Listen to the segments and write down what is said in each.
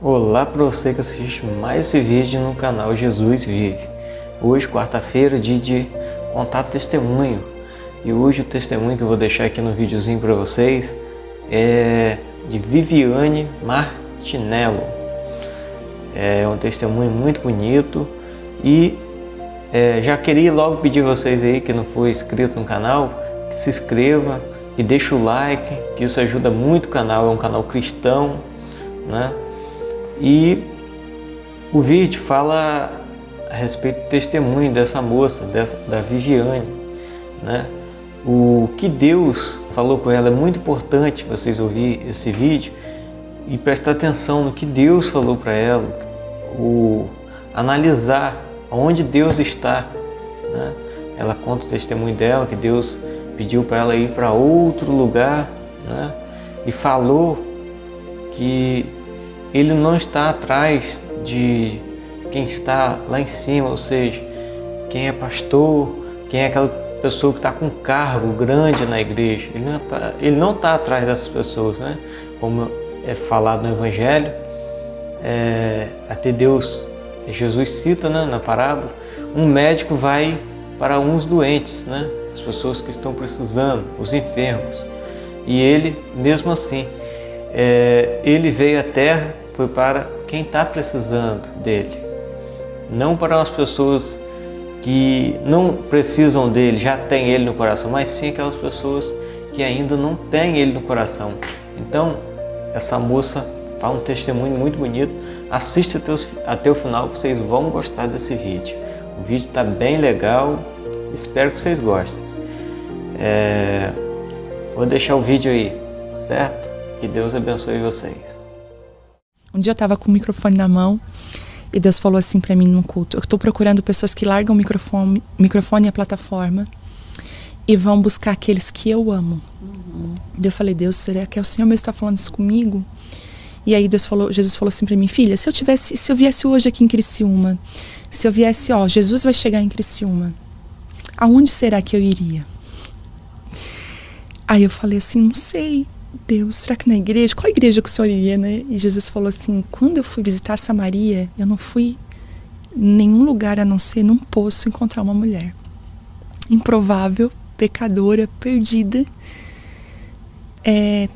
Olá para você que assiste mais esse vídeo no canal Jesus Vive. Hoje, quarta-feira, dia de contar testemunho. E hoje o testemunho que eu vou deixar aqui no videozinho para vocês é de Viviane Martinello. É um testemunho muito bonito e já queria logo pedir a vocês aí que não for inscrito no canal, que se inscreva, que deixe o like, que isso ajuda muito o canal, é um canal cristão, né? E o vídeo fala a respeito do testemunho dessa moça, da Viviane, né? O que Deus falou com ela é muito importante vocês ouvirem esse vídeo e prestar atenção no que Deus falou para ela, analisar onde Deus está, né? Ela conta o testemunho dela, que Deus pediu para ela ir para outro lugar, né? E falou que Ele não está atrás de quem está lá em cima, ou seja, quem é pastor, quem é aquela pessoa que está com um cargo grande na igreja. Ele não está atrás dessas pessoas, né? Como é falado no Evangelho, até Jesus cita, né, na parábola, um médico vai para uns doentes, né? As pessoas que estão precisando, os enfermos. E ele, mesmo assim, ele veio à terra, foi para quem está precisando dele, não para as pessoas que não precisam dele, já tem ele no coração, mas sim aquelas pessoas que ainda não têm ele no coração. Então, essa moça fala um testemunho muito bonito. Assista até o final, vocês vão gostar desse vídeo. O vídeo está bem legal, espero que vocês gostem. Vou deixar o vídeo aí, certo? Que Deus abençoe vocês. Um dia eu estava com o microfone na mão e Deus falou assim para mim num culto: eu estou procurando pessoas que largam o microfone e a plataforma e vão buscar aqueles que eu amo. Eu falei: Deus, será que é o Senhor mesmo está falando isso comigo? E aí Jesus falou assim para mim: filha, se eu viesse hoje aqui em Criciúma, se eu viesse, Jesus vai chegar em Criciúma, aonde será que eu iria? Aí eu falei assim: não sei, Deus, será que na igreja? Qual igreja que o Senhor iria, né? E Jesus falou assim: quando eu fui visitar Samaria, eu não fui em nenhum lugar a não ser num poço encontrar uma mulher improvável, pecadora, perdida,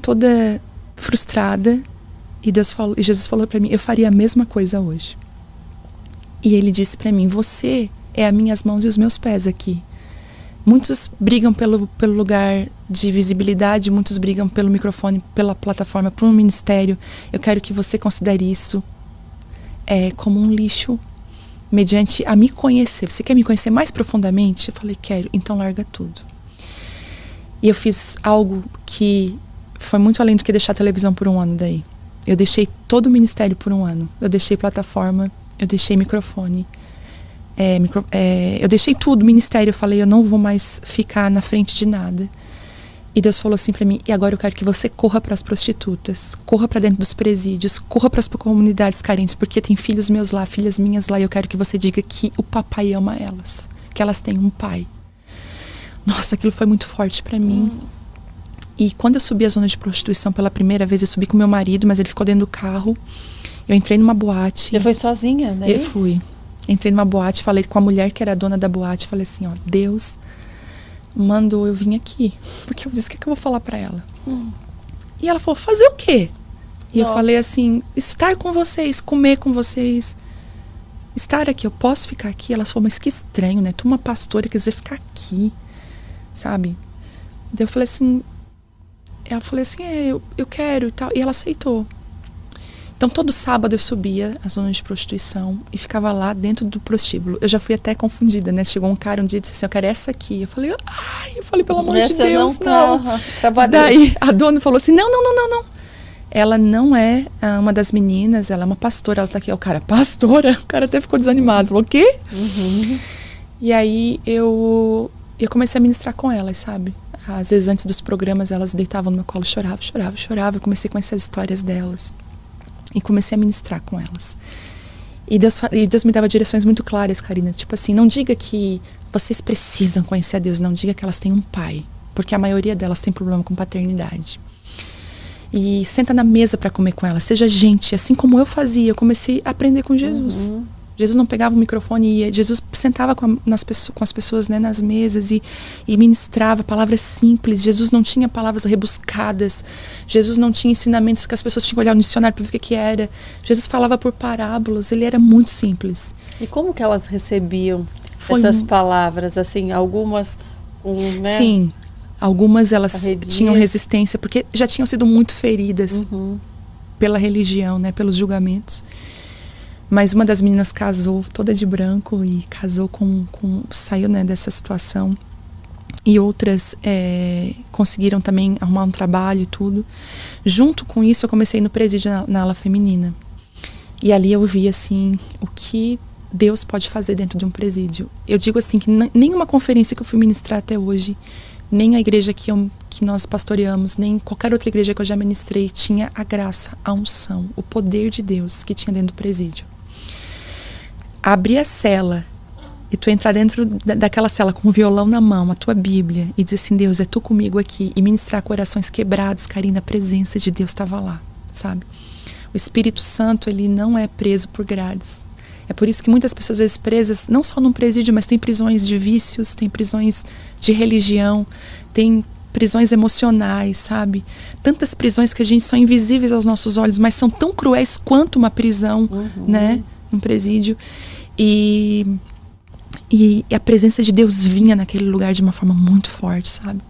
toda frustrada. E Jesus falou para mim: eu faria a mesma coisa hoje. E ele disse para mim: você é as minhas mãos e os meus pés aqui. Muitos brigam pelo lugar de visibilidade, muitos brigam pelo microfone, pela plataforma, por um ministério. Eu quero que você considere isso como um lixo, mediante a me conhecer. Você quer me conhecer mais profundamente? Eu falei: quero, então larga tudo. E eu fiz algo que foi muito além do que deixar a televisão por um ano daí. Eu deixei todo o ministério por um ano. Eu deixei plataforma, eu deixei microfone. Eu deixei tudo, ministério. Eu falei: eu não vou mais ficar na frente de nada. E Deus falou assim pra mim: e agora eu quero que você corra para as prostitutas, corra para dentro dos presídios, corra para as comunidades carentes, porque tem filhos meus lá, filhas minhas lá, e eu quero que você diga que o papai ama elas, que elas têm um pai. Nossa, aquilo foi muito forte pra mim. E quando eu subi a zona de prostituição pela primeira vez, eu subi com meu marido, mas ele ficou dentro do carro. Eu entrei numa boate. Você foi sozinha, né? Eu fui. Entrei numa boate, falei com a mulher que era a dona da boate, falei assim: Deus mandou eu vir aqui, porque eu disse: o que eu vou falar pra ela? E ela falou: fazer o quê? E eu falei assim: estar com vocês, comer com vocês, estar aqui, eu posso ficar aqui? Ela falou: mas que estranho, né? Tu, uma pastora, quer dizer ficar aqui, sabe? Daí eu falei assim, ela falou assim: eu quero e tal, e ela aceitou. Então, todo sábado eu subia a zona de prostituição e ficava lá dentro do prostíbulo. Eu já fui até confundida, né? Chegou um cara um dia e disse assim: eu quero essa aqui. Eu falei: pelo amor de Deus, não. Daí a dona falou assim: não. Ela não é uma das meninas, ela é uma pastora. Ela tá aqui. O cara: pastora? O cara até ficou desanimado. Falou: o quê? E aí eu comecei a ministrar com elas, sabe? Às vezes antes dos programas elas deitavam no meu colo, chorava. Eu comecei a conhecer as histórias delas. E comecei a ministrar com elas. E Deus me dava direções muito claras, Karina. Tipo assim: não diga que vocês precisam conhecer a Deus. Não diga que elas têm um pai. Porque a maioria delas tem problema com paternidade. E senta na mesa para comer com ela, seja gente, assim como eu fazia. Eu comecei a aprender com Jesus. Jesus não pegava o microfone e ia. Jesus sentava com as pessoas, né, nas mesas e ministrava palavras simples. Jesus não tinha palavras rebuscadas. Jesus não tinha ensinamentos que as pessoas tinham que olhar no dicionário para ver o que era. Jesus falava por parábolas, ele era muito simples. E como que elas recebiam essas palavras? Assim, algumas... né? Sim, algumas elas tinham resistência, porque já tinham sido muito feridas pela religião, né, pelos julgamentos. Mas uma das meninas casou toda de branco e casou saiu, né, dessa situação. E outras conseguiram também arrumar um trabalho e tudo. Junto com isso, eu comecei no presídio na ala feminina. E ali eu vi, assim, o que Deus pode fazer dentro de um presídio. Eu digo assim, que nenhuma conferência que eu fui ministrar até hoje, nem a igreja que nós pastoreamos, nem qualquer outra igreja que eu já ministrei, tinha a graça, a unção, o poder de Deus que tinha dentro do presídio. Abrir a cela e tu entrar dentro daquela cela com o violão na mão, a tua Bíblia, e dizer assim, Deus, é tu comigo aqui, e ministrar corações quebrados, Karina, a presença de Deus estava lá, sabe? O Espírito Santo, ele não é preso por grades. É por isso que muitas pessoas, às vezes, presas, não só num presídio, mas tem prisões de vícios, tem prisões de religião, tem prisões emocionais, sabe? Tantas prisões que a gente são invisíveis aos nossos olhos, mas são tão cruéis quanto uma prisão, né? Num presídio. E a presença de Deus vinha naquele lugar de uma forma muito forte, sabe?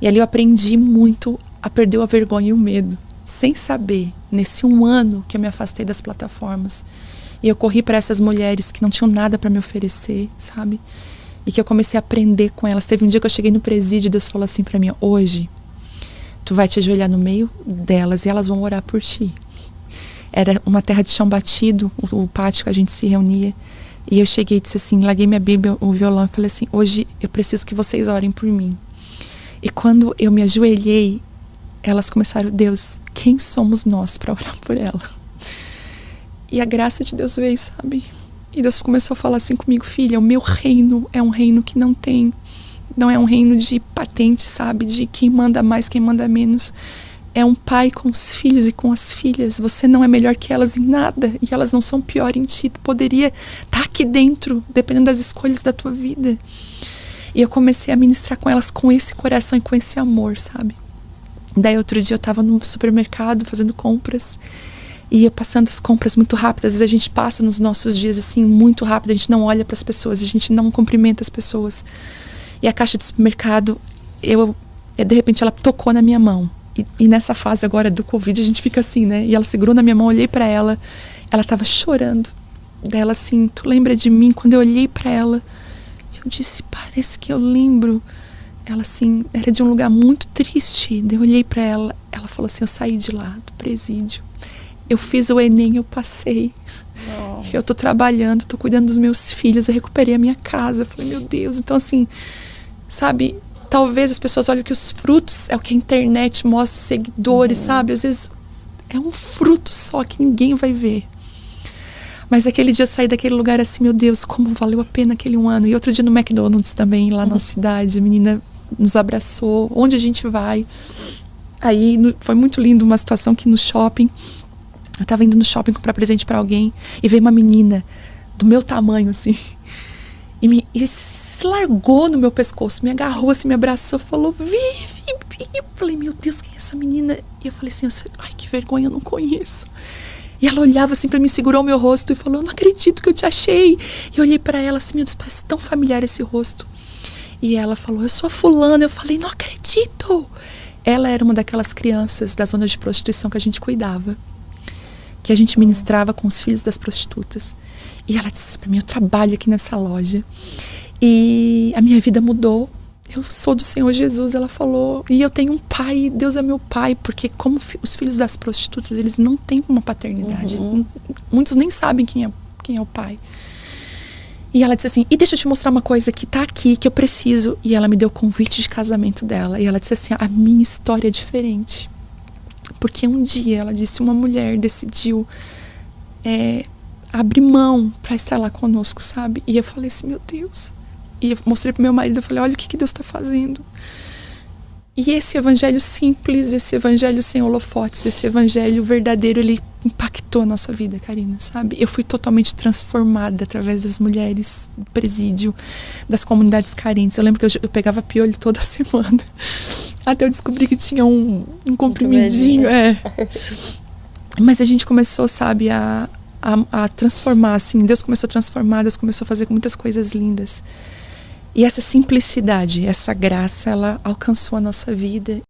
E ali eu aprendi muito a perder a vergonha e o medo, sem saber, nesse 1 ano que eu me afastei das plataformas. E eu corri para essas mulheres que não tinham nada para me oferecer, sabe? E que eu comecei a aprender com elas. Teve um dia que eu cheguei no presídio e Deus falou assim para mim, hoje, tu vai te ajoelhar no meio delas e elas vão orar por ti. Era uma terra de chão batido, o pátio que a gente se reunia. E eu cheguei e disse assim, larguei minha Bíblia, o violão, e falei assim, hoje eu preciso que vocês orem por mim. E quando eu me ajoelhei, elas começaram, Deus, quem somos nós para orar por ela? E a graça de Deus veio, sabe? E Deus começou a falar assim comigo, filha, o meu reino é um reino que não é um reino de patente, sabe? De quem manda mais, quem manda menos. É um pai com os filhos e com as filhas. Você não é melhor que elas em nada. E elas não são pior em ti. Tu poderia estar aqui dentro, dependendo das escolhas da tua vida. E eu comecei a ministrar com elas com esse coração e com esse amor, sabe? Daí outro dia eu estava no supermercado fazendo compras. E eu passando as compras muito rápido. Às vezes a gente passa nos nossos dias assim muito rápido. A gente não olha para as pessoas. A gente não cumprimenta as pessoas. E a caixa de supermercado, de repente ela tocou na minha mão. E nessa fase agora do Covid a gente fica assim, né? E ela segurou na minha mão, olhei para ela. Ela estava chorando. Daí ela assim, tu lembra de mim? Quando eu olhei para ela, eu disse, parece que eu lembro. Ela assim, era de um lugar muito triste. Daí eu olhei para ela. Ela falou assim, eu saí de lá, do presídio. Eu fiz o Enem, eu passei. Nossa. Eu tô trabalhando, tô cuidando dos meus filhos, eu recuperei a minha casa. Eu falei, meu Deus. Então assim, sabe, talvez as pessoas olhem que os frutos é o que a internet mostra, os seguidores, sabe? Às vezes é um fruto só que ninguém vai ver. Mas aquele dia eu saí daquele lugar assim, meu Deus, como valeu a pena aquele 1 ano. E outro dia no McDonald's também, lá na cidade, a menina nos abraçou, onde a gente vai. Aí foi muito lindo uma situação que no shopping, eu tava indo no shopping comprar presente pra alguém e veio uma menina do meu tamanho, assim, e se largou no meu pescoço, me agarrou, assim, me abraçou, falou, Vivi. Eu falei, meu Deus, quem é essa menina? E eu falei assim, ai, que vergonha, eu não conheço. E ela olhava assim pra mim, segurou o meu rosto e falou, eu não acredito que eu te achei. E eu olhei pra ela assim, meu Deus, parece tão familiar esse rosto. E ela falou, eu sou a fulana. Eu falei, não acredito. Ela era uma daquelas crianças da zona de prostituição que a gente cuidava, que a gente ministrava com os filhos das prostitutas. E ela disse pra mim, eu trabalho aqui nessa loja e a minha vida mudou. Eu sou do Senhor Jesus, ela falou, e eu tenho um pai, Deus é meu pai, porque como os filhos das prostitutas, eles não têm uma paternidade, muitos nem sabem quem é o pai. E ela disse assim, e deixa eu te mostrar uma coisa que tá aqui, que eu preciso. E ela me deu o convite de casamento dela, e ela disse assim, a minha história é diferente, porque um dia, ela disse, uma mulher decidiu abrir mão para estar lá conosco, sabe? E eu falei assim, meu Deus. E eu mostrei pro meu marido, eu falei, olha o que Deus está fazendo. E esse evangelho simples, esse evangelho sem holofotes, esse evangelho verdadeiro, ele impactou a nossa vida, Karina, sabe? Eu fui totalmente transformada através das mulheres do presídio, das comunidades carentes. Eu lembro que eu pegava piolho toda semana, até eu descobri que tinha um comprimidinho. Mas a gente começou, sabe, a transformar, assim. Deus começou a transformar, Deus começou a fazer muitas coisas lindas. E essa simplicidade, essa graça, ela alcançou a nossa vida.